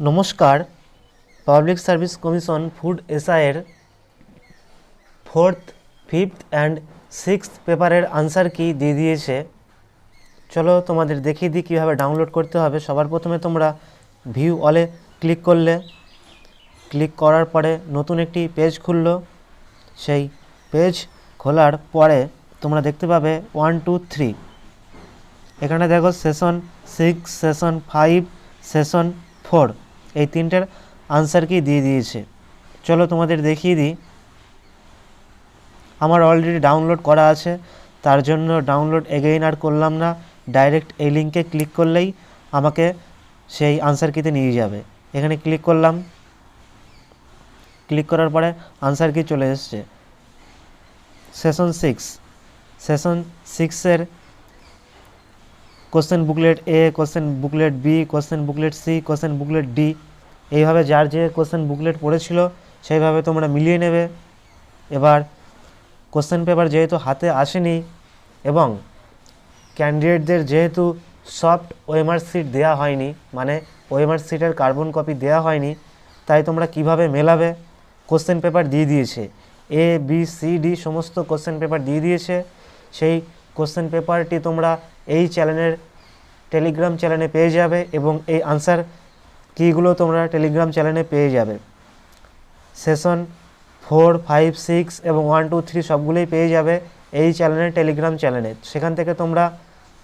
নমস্কার। Public service commission food এসআইয়ের 4th, 5th and 6th পেপারের আনসার কি দিয়ে দিয়েছে। চলো তোমাদের দেখিয়ে দিই কীভাবে ডাউনলোড করতে হবে। সবার প্রথমে তোমরা ভিউ অলে ক্লিক করলে, ক্লিক করার পরে নতুন একটি পেজ খুললো। সেই পেজ খোলার পরে তোমরা দেখতে পাবে 1, 2, 3। এখানে দেখো সেশন 6, সেশন 5, সেশন 4 এই তিনটের আনসার কি দিয়ে দিয়েছে। চলো তোমাদের দেখিয়ে দিই। আমার অলরেডি ডাউনলোড করা আছে, তার জন্য ডাউনলোড এগেইন আর করলাম না। ডাইরেক্ট এই লিঙ্কে ক্লিক করলেই আমাকে সেই আনসার কিতে নিয়ে যাবে। এখানে ক্লিক করলাম, ক্লিক করার পরে আনসার কি চলে এসছে। সেশন 6-এর question booklet A, question booklet B, question booklet C, question booklet D, এইভাবে যার যে কোশ্চেন বুকলেট পড়েছিল সেইভাবে তোমরা মিলিয়ে নেবে। এবার কোশ্চেন পেপার যেহেতু হাতে আসেনি এবং ক্যান্ডিডেটদের যেহেতু সফট ওএমআর শিট দেওয়া হয়নি, মানে ওএমআর শিটের কার্বন কপি দেওয়া হয়নি, তাই তোমরা কিভাবে মেলাবে। কোশ্চেন পেপার দিয়ে দিয়েছে, এ বি সি ডি সমস্ত কোশ্চেন পেপার দিয়ে দিয়েছে। সেই কোশ্চেন পেপারটি তোমরা এই চ্যানেলের টেলিগ্রাম চ্যানেলে পেয়ে যাবে এবং এই আনসার কিগুলো তোমরা টেলিগ্রাম চ্যানেলে পেয়ে যাবে। সেশন 4, 5, 6 এবং 1, 2, 3 সবগুলোই পেয়ে যাবে এই চ্যানেলের টেলিগ্রাম চ্যানেলে। সেখান থেকে তোমরা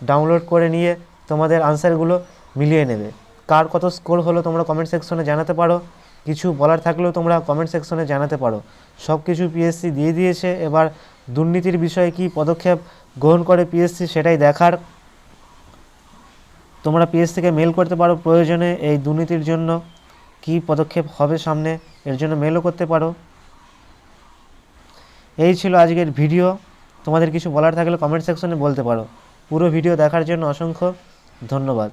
ডাউনলোড করে নিয়ে তোমাদের আনসারগুলো মিলিয়ে নেবে। কার কত স্কোর হলো তোমরা কমেন্ট সেকশনে জানাতে পারো। কিছু বলার থাকলেও তোমরা কমেন্ট সেকশনে জানাতে পারো। সব কিছু পিএসসি দিয়ে দিয়েছে, এবার দুর্নীতির বিষয়ে কি পদক্ষেপ গ্রহণ করে পিএসসি সেটাই দেখার। তোমরা পিএসসিকে মেল করতে পারো প্রয়োজনে এই দুর্নীতির জন্য কি পদক্ষেপ হবে সামনে, এর জন্য মেলও করতে পারো। এই ছিল আজকের ভিডিও। তোমাদের কিছু বলার থাকলে কমেন্ট সেকশনে বলতে পারো। পুরো ভিডিও দেখার জন্য অসংখ্য ধন্যবাদ।